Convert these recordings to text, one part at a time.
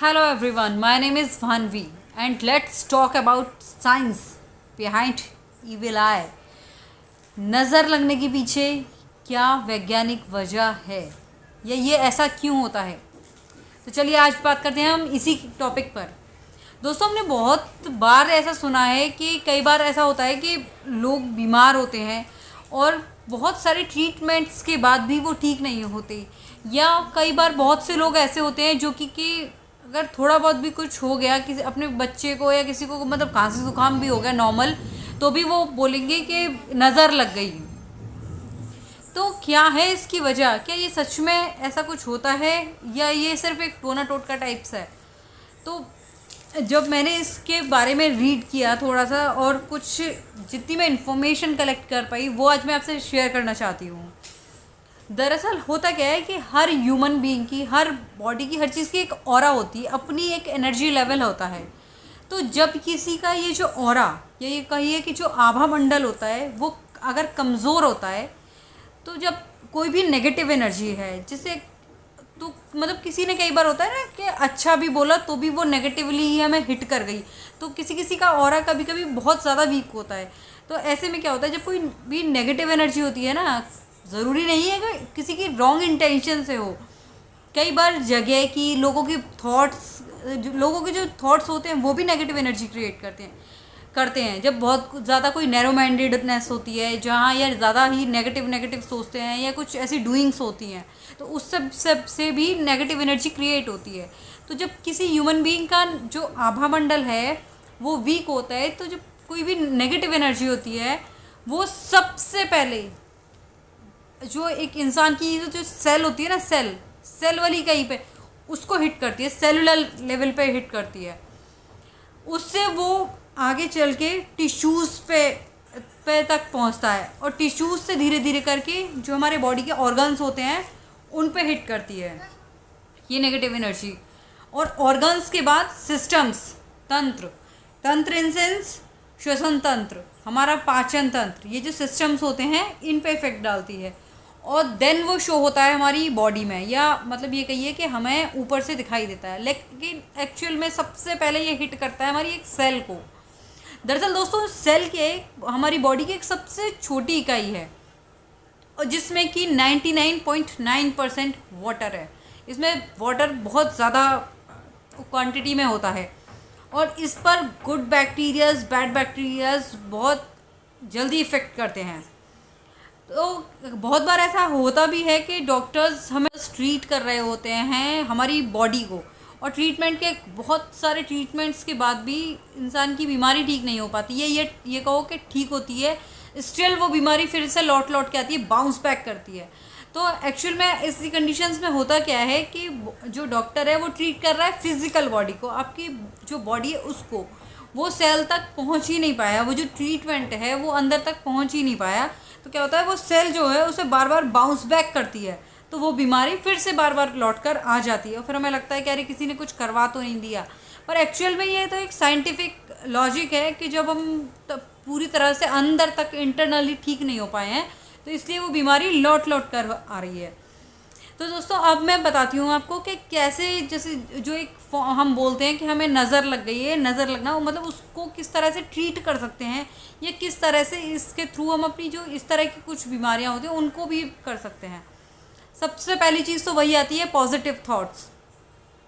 Hello everyone, my name is Vanvi and let's talk about science behind evil eye. नज़र लगने के पीछे क्या वैज्ञानिक वजह है या ये ऐसा क्यों होता है। तो चलिए आज बात करते हैं हम इसी टॉपिक पर। दोस्तों, हमने बहुत बार ऐसा सुना है कि कई बार ऐसा होता है कि लोग बीमार होते हैं और बहुत सारे ट्रीटमेंट्स के बाद भी वो ठीक नहीं होते, या कई बार बहुत से लोग ऐसे होते हैं जो कि अगर थोड़ा बहुत भी कुछ हो गया किसी अपने बच्चे को या किसी को, मतलब खांसी जुकाम भी हो गया नॉर्मल, तो भी वो बोलेंगे कि नज़र लग गई। तो क्या है इसकी वजह? क्या ये सच में ऐसा कुछ होता है या ये सिर्फ एक टोना टोटका टाइप्स है? तो जब मैंने इसके बारे में रीड किया थोड़ा सा और कुछ जितनी मैं इन्फॉर्मेशन कलेक्ट कर पाई वो आज मैं आपसे शेयर करना चाहती हूँ। दरअसल होता क्या है कि हर ह्यूमन बीइंग की, हर बॉडी की, हर चीज़ की एक ऑरा होती है, अपनी एक एनर्जी लेवल होता है। तो जब किसी का ये जो ऑरा या ये कहिए कि जो आभा मंडल होता है वो अगर कमज़ोर होता है, तो जब कोई भी नेगेटिव एनर्जी है जिसे, तो मतलब किसी ने कई बार होता है ना कि अच्छा भी बोला तो भी वो नेगेटिवली ही हमें हिट कर गई, तो किसी किसी का ऑरा कभी कभी बहुत ज़्यादा वीक होता है। तो ऐसे में क्या होता है, जब कोई भी नेगेटिव एनर्जी होती है ना, ज़रूरी नहीं है कि किसी की रॉन्ग इंटेंशन से हो, कई बार जगह की, लोगों की थॉट्स, लोगों के जो थॉट्स होते हैं वो भी नेगेटिव एनर्जी क्रिएट करते हैं। जब बहुत ज़्यादा कोई नैरो माइंडेडनेस होती है, जहाँ या ज़्यादा ही नेगेटिव सोचते हैं या कुछ ऐसी डूइंग्स होती हैं, तो उस सब से भी नेगेटिव एनर्जी क्रिएट होती है। तो जब किसी ह्यूमन बीइंग का जो आभा मंडल है वो वीक होता है, तो जब कोई भी नेगेटिव एनर्जी होती है वो सबसे पहले जो एक इंसान की जो सेल होती है ना, सेल वाली कहीं पे उसको हिट करती है, सेलुलर लेवल पे हिट करती है। उससे वो आगे चल के टिश्यूज़ पे तक पहुंचता है और टिश्यूज़ से धीरे धीरे करके जो हमारे बॉडी के ऑर्गन्स होते हैं उन पे हिट करती है ये नेगेटिव एनर्जी। और ऑर्गन्स के बाद सिस्टम्स, तंत्र इन सेंस श्वसन तंत्र, हमारा पाचन तंत्र, ये जो सिस्टम्स होते हैं इन पे इफेक्ट डालती है। और देन वो शो होता है हमारी बॉडी में, या मतलब ये कहिए कि हमें ऊपर से दिखाई देता है, लेकिन एक्चुअल में सबसे पहले ये हिट करता है हमारी एक सेल को। दरअसल दोस्तों, सेल के हमारी बॉडी की एक सबसे छोटी इकाई है और जिसमें कि 99.9% वाटर है। इसमें वाटर बहुत ज़्यादा क्वांटिटी में होता है और इस पर गुड बैक्टीरियाज, बैड बैक्टीरियाज बहुत जल्दी इफ़ेक्ट करते हैं। तो बहुत बार ऐसा होता भी है कि डॉक्टर्स हमें ट्रीट कर रहे होते हैं हमारी बॉडी को, और ट्रीटमेंट के बहुत सारे ट्रीटमेंट्स के बाद भी इंसान की बीमारी ठीक नहीं हो पाती है। ये कहो कि ठीक होती है, स्टिल वो बीमारी फिर से लौट के आती है, बाउंस बैक करती है। तो एक्चुअल में ऐसी कंडीशंस में होता क्या है कि जो डॉक्टर है वो ट्रीट कर रहा है फिजिकल बॉडी को, आपकी जो बॉडी है उसको, वो सेल तक पहुंच ही नहीं पाया, वो जो ट्रीटमेंट है वो अंदर तक पहुंच ही नहीं पाया। तो क्या होता है, वो सेल जो है उसे बार बार बाउंस बैक करती है, तो वो बीमारी फिर से बार बार लौट कर आ जाती है और फिर हमें लगता है कि अरे किसी ने कुछ करवा तो नहीं दिया। पर एक्चुअल में ये तो एक साइंटिफिक लॉजिक है कि जब हम पूरी तरह से अंदर तक इंटरनली ठीक नहीं हो पाए हैं, तो इसलिए वो बीमारी लौट कर आ रही है। तो दोस्तों, अब मैं बताती हूँ आपको कि कैसे, जैसे जो एक हम बोलते हैं कि हमें नज़र लग गई है, नज़र लगना मतलब उसको किस तरह से ट्रीट कर सकते हैं, या किस तरह से इसके थ्रू हम अपनी जो इस तरह की कुछ बीमारियाँ होती हैं उनको भी कर सकते हैं। सबसे पहली चीज़ तो वही आती है पॉजिटिव थॉट्स।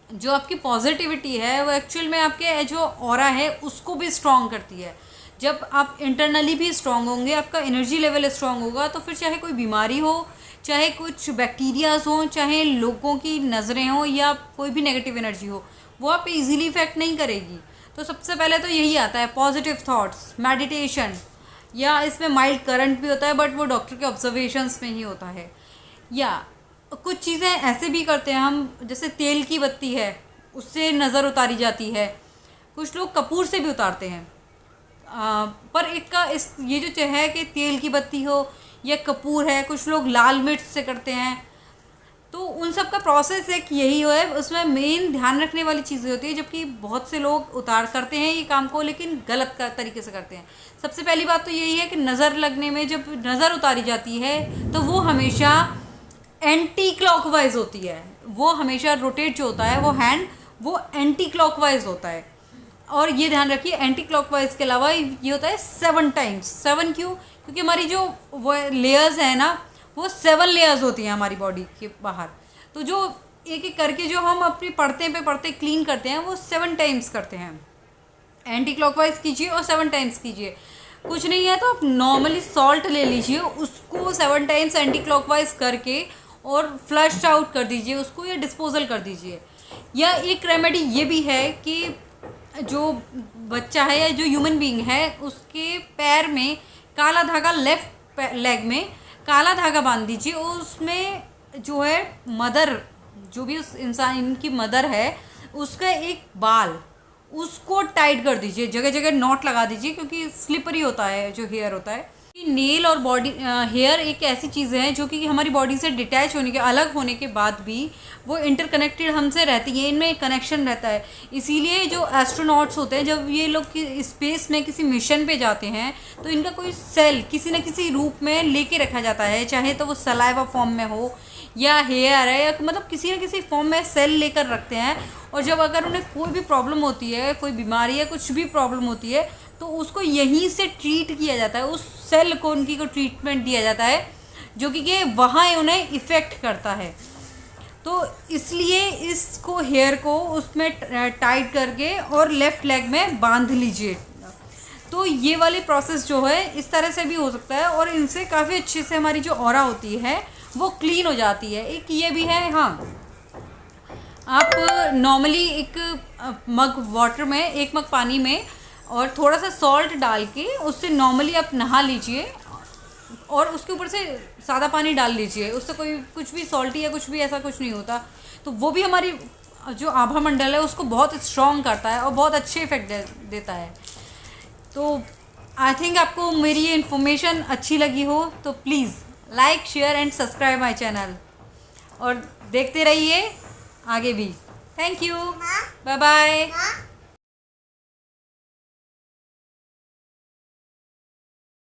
जो आपकी पॉजिटिविटी है वो एक्चुअल में आपके जो ऑरा है उसको भी स्ट्रॉन्ग करती है। जब आप इंटरनली भी स्ट्रॉन्ग होंगे, आपका एनर्जी लेवल स्ट्रॉन्ग होगा, तो फिर चाहे कोई बीमारी हो, चाहे कुछ बैक्टीरियाज हों, चाहे लोगों की नज़रें हों, या कोई भी नेगेटिव एनर्जी हो, वो आप इजीली इफेक्ट नहीं करेगी। तो सबसे पहले तो यही आता है पॉजिटिव थॉट्स, मेडिटेशन, या इसमें माइल्ड करंट भी होता है बट वो डॉक्टर के ऑब्जर्वेशंस में ही होता है। या कुछ चीज़ें ऐसे भी करते हैं हम, जैसे तेल की बत्ती है उससे नज़र उतारी जाती है, कुछ लोग कपूर से भी उतारते हैं। पर एक का इस ये जो है कि तेल की बत्ती हो या कपूर है, कुछ लोग लाल मिर्च से करते हैं, तो उन सब का प्रोसेस एक यही है। उसमें मेन ध्यान रखने वाली चीज़ें होती है, जबकि बहुत से लोग उतार करते हैं ये काम को लेकिन गलत तरीके से करते हैं। सबसे पहली बात तो यही है कि नज़र लगने में जब नज़र उतारी जाती है तो वो हमेशा एंटी क्लॉकवाइज होती है, वो हमेशा रोटेट जो होता है वो हैंड वो एंटी क्लॉकवाइज होता है। और ये ध्यान रखिए, एंटी क्लॉकवाइज के अलावा ये होता है 7 टाइम्स। 7 क्यों? क्योंकि हमारी जो वो लेयर्स है ना, वो 7 लेयर्स होती हैं हमारी बॉडी के बाहर। तो जो एक एक करके जो हम अपनी पढ़ते क्लीन करते हैं वो 7 टाइम्स करते हैं। एंटी क्लॉकवाइज कीजिए और 7 टाइम्स कीजिए। कुछ नहीं है तो आप नॉर्मली सॉल्ट ले लीजिए, उसको 7 टाइम्स एंटी क्लॉकवाइज करके और फ्लश आउट कर दीजिए उसको, या डिस्पोजल कर दीजिए। या एक रेमेडी ये भी है कि जो बच्चा है या जो ह्यूमन बीइंग है उसके पैर में काला धागा, लेफ्ट लेग में काला धागा बांध दीजिए, और उसमें जो है मदर, जो भी उस इंसान इनकी मदर है उसका एक बाल, उसको टाइट कर दीजिए, जगह जगह नॉट लगा दीजिए, क्योंकि स्लिपरी होता है जो हेयर होता है। नेल और बॉडी हेयर एक ऐसी चीज़ें हैं जो कि हमारी बॉडी से डिटैच होने के, अलग होने के बाद भी वो इंटरकनेक्टेड हमसे रहती है, इनमें कनेक्शन रहता है। इसीलिए जो एस्ट्रोनॉट्स होते हैं, जब ये लोग कि स्पेस में किसी मिशन पे जाते हैं तो इनका कोई सेल किसी न किसी रूप में लेके रखा जाता है, चाहे तो वो सलाइवा फॉर्म में हो या हेयर है, या मतलब किसी न किसी फॉर्म में सेल लेकर रखते हैं। और जब अगर उन्हें कोई भी प्रॉब्लम होती है, कोई बीमारी है, कुछ भी प्रॉब्लम होती है, तो उसको यहीं से ट्रीट किया जाता है, उस सेल को उनकी को ट्रीटमेंट दिया जाता है, जो कि वहाँ उन्हें इफ़ेक्ट करता है। तो इसलिए इसको हेयर को उसमें टाइट करके और लेफ़्ट लेग में बांध लीजिए। तो ये वाली प्रोसेस जो है इस तरह से भी हो सकता है, और इनसे काफ़ी अच्छे से हमारी जो ऑरा होती है वो क्लीन हो जाती है। एक ये भी है, हाँ, आप नॉर्मली एक मग वाटर में, एक मग पानी में और थोड़ा सा सॉल्ट डाल के उससे नॉर्मली आप नहा लीजिए, और उसके ऊपर से सादा पानी डाल लीजिए, उससे कोई कुछ भी सॉल्टी या कुछ भी ऐसा कुछ नहीं होता। तो वो भी हमारी जो आभा मंडल है उसको बहुत स्ट्रॉन्ग करता है और बहुत अच्छे इफेक्ट देता है। तो आई थिंक आपको मेरी ये इन्फॉर्मेशन अच्छी लगी हो तो please like, share and subscribe my channel, और देखते रहिए आगे भी। Thank you, bye bye.